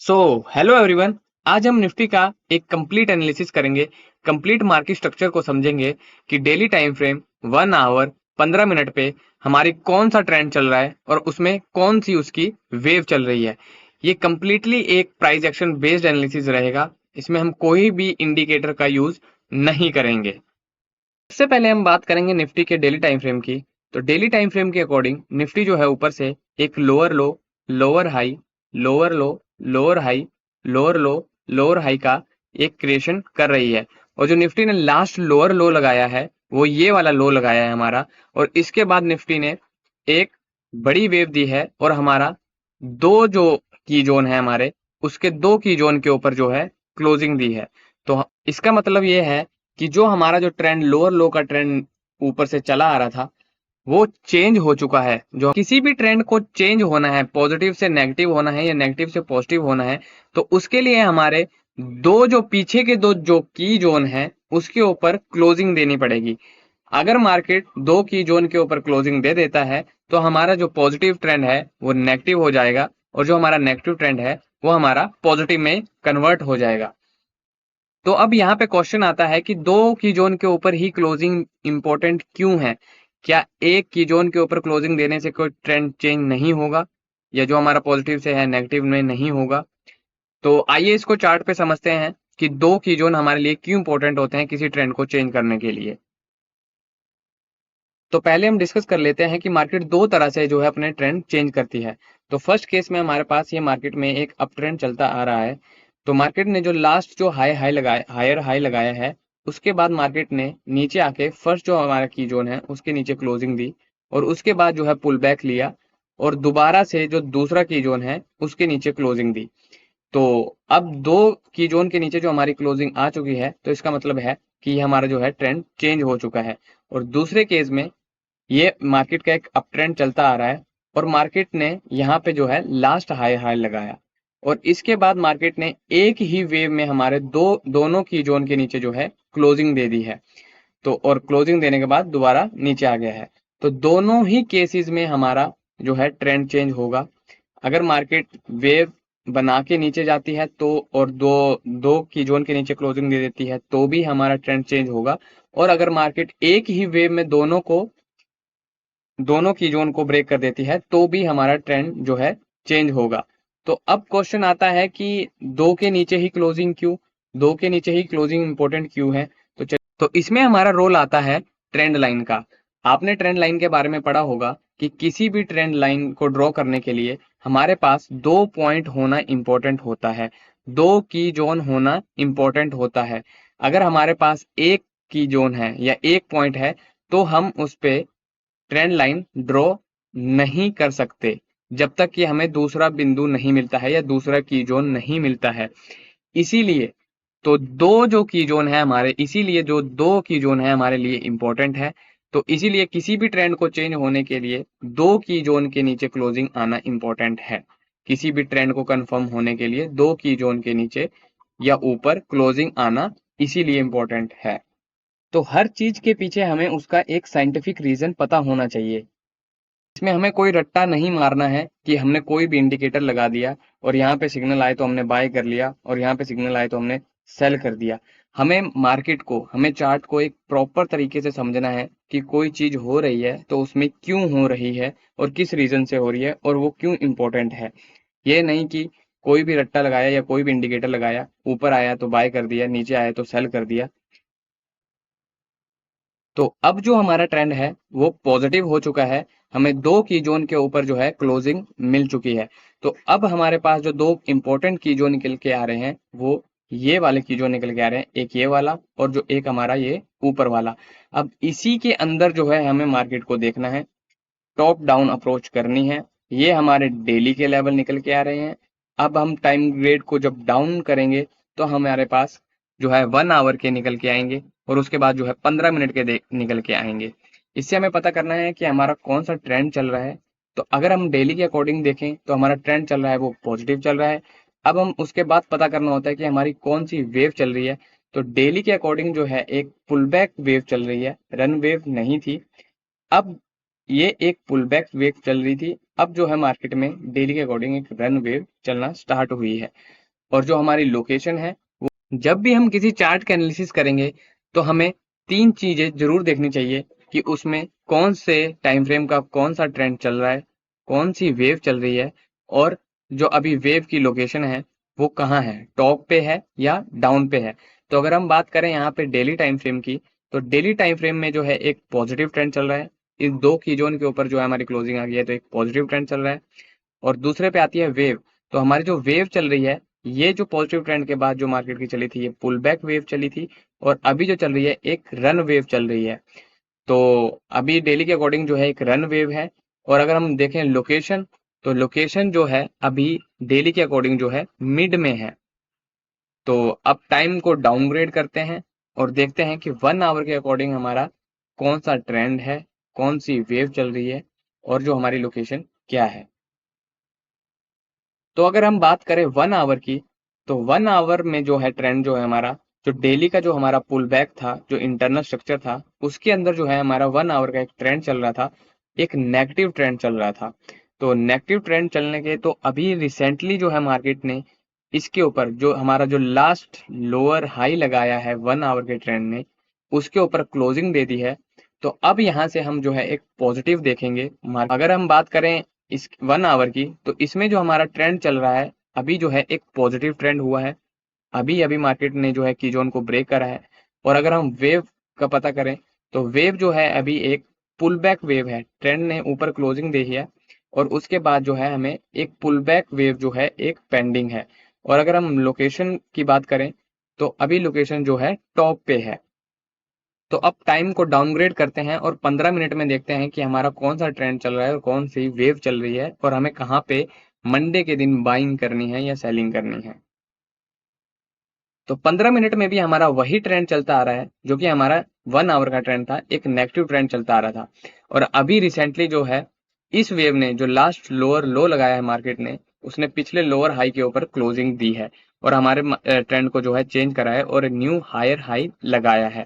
So hello everyone. आज हम Nifty का एक कंप्लीट एनालिसिस करेंगे। कंप्लीट मार्केट स्ट्रक्चर को समझेंगे कि daily time frame 1 hour 15 minute पे हमारी कौन सा ट्रेंड चल रहा है और उसमें कौन सी उसकी वेव चल रही है। ये कंप्लीटली एक प्राइस एक्शन बेस्ड एनालिसिस रहेगा। इसमें हम कोई भी इंडिकेटर का यूज नहीं करेंगे। सबसे पहले हम बात करेंगे निफ्टी के डेली टाइम फ्रेम की। तो डेली टाइम फ्रेम के अकॉर्डिंग निफ्टी जो है ऊपर से एक लोअर लो, लोअर हाई, लोअर लो, लोअर हाई, लोअर लो, लोअर हाई का एक क्रिएशन कर रही है। और जो निफ्टी ने लास्ट लोअर लो लगाया है वो ये वाला लो लगाया है हमारा। और इसके बाद निफ्टी ने एक बड़ी वेव दी है और हमारा दो जो की जोन है हमारे, उसके दो की जोन के ऊपर जो है क्लोजिंग दी है। तो इसका मतलब ये है कि जो हमारा जो ट्रेंड लोअर लो का ट्रेंड ऊपर से चला आ रहा था वो चेंज हो चुका है। जो किसी भी ट्रेंड को चेंज होना है, पॉजिटिव से नेगेटिव होना है या नेगेटिव से पॉजिटिव होना है, तो उसके लिए हमारे दो जो पीछे के दो जो की जोन है उसके ऊपर क्लोजिंग देनी पड़ेगी। अगर मार्केट दो की जोन के ऊपर क्लोजिंग दे देता है तो हमारा जो पॉजिटिव ट्रेंड है वो नेगेटिव हो जाएगा और जो हमारा नेगेटिव ट्रेंड है वो हमारा पॉजिटिव में कन्वर्ट हो जाएगा। तो अब यहाँ पे क्वेश्चन आता है कि दो की जोन के ऊपर ही क्लोजिंग इंपॉर्टेंट क्यों है? क्या एक की जोन के ऊपर क्लोजिंग देने से कोई ट्रेंड चेंज नहीं होगा या जो हमारा पॉजिटिव से है नेगेटिव में नहीं होगा? तो आइए इसको चार्ट पे समझते हैं कि दो की जोन हमारे लिए क्यों इंपॉर्टेंट होते हैं किसी ट्रेंड को चेंज करने के लिए। तो पहले हम डिस्कस कर लेते हैं कि मार्केट दो तरह से जो है अपने ट्रेंड चेंज करती है। तो फर्स्ट केस में हमारे पास ये मार्केट में एक अप ट्रेंड चलता आ रहा है। तो मार्केट ने जो लास्ट जो हायर हाई लगाया है, उसके बाद मार्केट ने नीचे आके फर्स्ट जो हमारा की जोन है उसके नीचे क्लोजिंग दी और उसके बाद जो है पुल बैक लिया और दोबारा से जो दूसरा की जोन है उसके नीचे क्लोजिंग दी। तो अब दो की जोन के नीचे जो हमारी क्लोजिंग आ चुकी है तो इसका मतलब है कि हमारा जो है ट्रेंड चेंज हो चुका है। और दूसरे केस में ये मार्केट का एक अप ट्रेंड चलता आ रहा है और मार्केट ने यहाँ पे जो है लास्ट हाई हाई लगाया और इसके बाद मार्केट ने एक ही वेव में हमारे दोनों की जोन के नीचे जो है क्लोजिंग दे दी है। तो और क्लोजिंग देने के बाद दोबारा नीचे आ गया है। तो दोनों ही केसेस में हमारा जो है ट्रेंड चेंज होगा। अगर मार्केट वेव बना के नीचे जाती है तो और दो दो की जोन के नीचे क्लोजिंग दे देती है तो भी हमारा ट्रेंड चेंज होगा। और अगर मार्केट एक ही वेव में दोनों की जोन को ब्रेक कर देती है तो भी हमारा ट्रेंड जो है चेंज होगा। तो अब क्वेश्चन आता है कि दो के नीचे ही क्लोजिंग क्यों? दो के नीचे ही क्लोजिंग इंपॉर्टेंट क्यों है? तो इसमें हमारा रोल आता है ट्रेंड लाइन का। आपने ट्रेंड लाइन के बारे में पढ़ा होगा कि किसी भी ट्रेंड लाइन को ड्रॉ करने के लिए हमारे पास दो पॉइंट होना इंपॉर्टेंट होता है, दो की जोन होना इंपॉर्टेंट होता है। अगर हमारे पास एक की जोन है या एक पॉइंट है तो हम उस पे ट्रेंड लाइन ड्रॉ नहीं कर सकते जब तक कि हमें दूसरा बिंदु नहीं मिलता है या दूसरा की जोन नहीं मिलता है। इसीलिए तो दो जो की जोन है हमारे इसीलिए जो दो की जोन है हमारे लिए इंपॉर्टेंट है। तो इसीलिए किसी भी ट्रेंड को चेंज होने के लिए दो की जोन के नीचे क्लोजिंग आना इंपॉर्टेंट है। किसी भी ट्रेंड को कंफर्म होने के लिए दो की जोन के नीचे या ऊपर क्लोजिंग आना इसीलिए इंपॉर्टेंट है। तो हर चीज के पीछे हमें उसका एक साइंटिफिक रीजन पता होना चाहिए। इसमें हमें कोई रट्टा नहीं मारना है कि हमने कोई भी इंडिकेटर लगा दिया और यहाँ पे सिग्नल आए तो हमने बाय कर लिया और यहाँ पे सिग्नल आए तो हमने सेल कर दिया। हमें मार्केट को, हमें चार्ट को एक प्रॉपर तरीके से समझना है कि कोई चीज हो रही है तो उसमें क्यों हो रही है और किस रीजन से हो रही है और वो क्यों इंपॉर्टेंट है। ये नहीं कि कोई भी रट्टा लगाया या कोई भी इंडिकेटर लगाया, ऊपर आया तो बाय कर दिया, नीचे आया तो सेल कर दिया। तो अब जो हमारा ट्रेंड है वो पॉजिटिव हो चुका है। हमें दो की जोन के ऊपर जो है क्लोजिंग मिल चुकी है। तो अब हमारे पास जो दो इंपॉर्टेंट की जोन निकल के आ रहे हैं वो ये वाले की जोन निकल के आ रहे हैं, एक ये वाला और जो एक हमारा ये ऊपर वाला। अब इसी के अंदर जो है हमें मार्केट को देखना है, टॉप डाउन अप्रोच करनी है। ये हमारे डेली के लेवल निकल के आ रहे हैं। अब हम टाइम ग्रेड को जब डाउन करेंगे तो हमारे पास जो है 1 आवर के निकल के आएंगे और उसके बाद जो है 15 मिनट के निकल के आएंगे। इससे हमें पता करना है कि हमारा कौन सा ट्रेंड चल रहा है। तो अगर हम डेली के अकॉर्डिंग देखें तो हमारा ट्रेंड चल रहा है वो पॉजिटिव चल रहा है। अब हम उसके बाद पता करना होता है कि हमारी कौन सी वेव चल रही है। तो डेली के अकॉर्डिंग जो है एक पुल बैक वेव चल रही है, रन वेव नहीं थी। अब ये एक पुल बैक वेव चल रही थी। अब जो है मार्केट में डेली के अकॉर्डिंग एक रन वेव चलना स्टार्ट हुई है। और जो हमारी लोकेशन है, वो जब भी हम किसी चार्ट का एनालिसिस करेंगे तो हमें तीन चीजें जरूर देखनी चाहिए कि उसमें कौन से टाइम फ्रेम का कौन सा ट्रेंड चल रहा है, कौन सी वेव चल रही है, और जो अभी वेव की लोकेशन है वो कहाँ है, टॉप पे है या डाउन पे है। तो अगर हम बात करें यहाँ पे डेली टाइम फ्रेम की, तो डेली टाइम फ्रेम में जो है एक पॉजिटिव ट्रेंड चल रहा है। इस दो की जोन के ऊपर जो है हमारी क्लोजिंग आ गई है, तो एक पॉजिटिव ट्रेंड चल रहा है। और दूसरे पे आती है वेव। तो हमारी जो वेव चल रही है, ये जो पॉजिटिव ट्रेंड के बाद जो मार्केट की चली थी, ये पुल बैक वेव चली थी। और अभी जो चल रही है एक रन वेव चल रही है। तो अभी डेली के अकॉर्डिंग जो है एक रन वेव है। और अगर हम देखें लोकेशन, तो लोकेशन जो है अभी डेली के अकॉर्डिंग जो है मिड में है। तो अब टाइम को डाउनग्रेड करते हैं और देखते हैं कि 1 आवर के अकॉर्डिंग हमारा कौन सा ट्रेंड है, कौन सी वेव चल रही है, और जो हमारी लोकेशन क्या है। तो अगर हम बात करें 1 आवर की, तो 1 आवर में जो है ट्रेंड जो है हमारा, जो डेली का जो हमारा पुल बैक था, जो इंटरनल स्ट्रक्चर था, उसके अंदर जो है हमारा 1 आवर का एक ट्रेंड चल रहा था, एक नेगेटिव ट्रेंड चल रहा था। तो नेगेटिव ट्रेंड चलने के तो अभी रिसेंटली जो है मार्केट ने इसके ऊपर जो हमारा जो लास्ट लोअर हाई लगाया है 1 आवर के ट्रेंड ने, उसके ऊपर क्लोजिंग दे दी है। तो अब यहाँ से हम जो है एक पॉजिटिव देखेंगे। अगर हम बात करें इस 1 आवर की, तो इसमें जो हमारा ट्रेंड चल रहा है अभी जो है एक पॉजिटिव ट्रेंड हुआ है। अभी अभी मार्केट ने जो है की जोन को ब्रेक करा है। और अगर हम वेव का पता करें, तो वेव जो है अभी एक पुल बैक वेव है। ट्रेंड ने ऊपर क्लोजिंग दी है और उसके बाद जो है हमें एक पुल बैक वेव जो है एक पेंडिंग है। और अगर हम लोकेशन की बात करें, तो अभी लोकेशन जो है टॉप पे है। तो अब टाइम को डाउनग्रेड करते हैं और 15 मिनट में देखते हैं कि हमारा कौन सा ट्रेंड चल रहा है और कौन सी वेव चल रही है, और हमें कहाँ पे मंडे के दिन बाइंग करनी है या सेलिंग करनी है। तो 15 मिनट में भी हमारा वही ट्रेंड चलता आ रहा है जो कि हमारा 1 आवर का ट्रेंड था, एक नेगेटिव ट्रेंड चलता आ रहा था। और अभी रिसेंटली जो है इस वेव ने जो लास्ट लोअर लो लगाया है मार्केट ने, उसने पिछले लोअर हाई के ऊपर क्लोजिंग दी है और हमारे ट्रेंड को जो है चेंज करा है और न्यू हायर हाई लगाया है।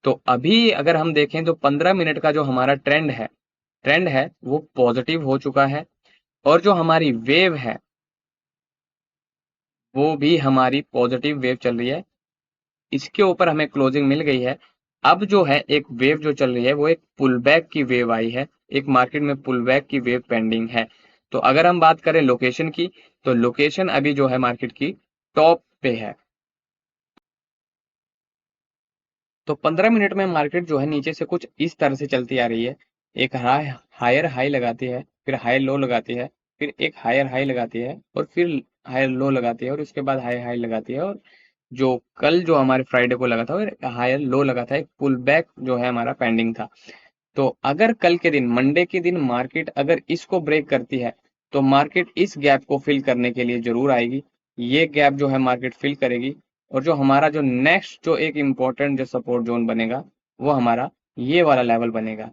तो अभी अगर हम देखें तो 15 मिनट का जो हमारा ट्रेंड है वो पॉजिटिव हो चुका है। और जो हमारी वेव है वो भी हमारी पॉजिटिव वेव चल रही है। इसके ऊपर हमें क्लोजिंग मिल गई है। अब जो है एक वेव जो चल रही है वो एक पुल बैक की वेव आई है। एक मार्केट में पुल बैक की वेव पेंडिंग है। तो अगर हम बात करें लोकेशन की, तो लोकेशन अभी जो है मार्केट की टॉप पे है। तो 15 मिनट में मार्केट जो है नीचे से कुछ इस तरह से चलती आ रही है। एक हायर हाई लगाती है, फिर हाई लो लगाती है, फिर एक हायर हाई लगाती है, और फिर हायर लो लगाती है, और उसके बाद हाई हाई लगाती है। और जो कल जो हमारे फ्राइडे को लगा था और हायर लो लगा था, एक पुल बैक जो है हमारा पेंडिंग था। तो अगर कल के दिन मंडे के दिन मार्केट अगर इसको ब्रेक करती है, तो मार्केट इस गैप को फिल करने के लिए जरूर आएगी। ये गैप जो है मार्केट फिल करेगी। और जो हमारा जो नेक्स्ट जो एक इम्पोर्टेंट जो सपोर्ट जोन बनेगा, वो हमारा ये वाला लेवल बनेगा।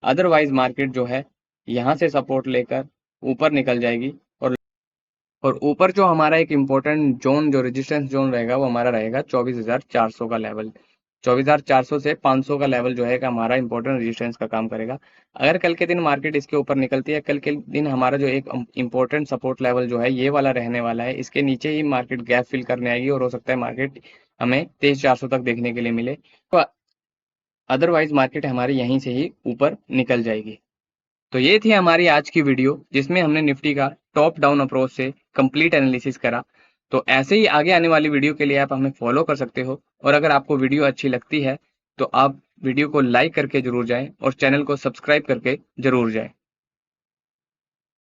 अदरवाइज मार्केट जो है यहाँ से सपोर्ट लेकर ऊपर निकल जाएगी। और ऊपर जो हमारा एक इम्पोर्टेंट जोन जो रेजिस्टेंस जोन रहेगा वो हमारा रहेगा 24,400 का लेवल। 24,400 से 500 का लेवल जो है कि हमारा इंपॉर्टेंट रेजिस्टेंस का काम करेगा। अगर कल के दिन मार्केट इसके ऊपर निकलती है, कल के दिन हमारा जो एक इंपॉर्टेंट सपोर्ट लेवल जो है ये वाला रहने वाला है। इसके नीचे ही मार्केट गैप फिल करने आएगी और हो सकता है मार्केट हमें 23,400 तक देखने के लिए मिले। तो अदरवाइज मार्केट हमारी यहीं से ही ऊपर निकल जाएगी। तो ये थी हमारी आज की वीडियो जिसमें हमने निफ्टी का टॉप डाउन अप्रोच से कंप्लीट एनालिसिस करा। तो ऐसे ही आगे आने वाली वीडियो के लिए आप हमें फॉलो कर सकते हो। और अगर आपको वीडियो अच्छी लगती है तो आप वीडियो को लाइक करके जरूर जाएं और चैनल को सब्सक्राइब करके जरूर जाएं।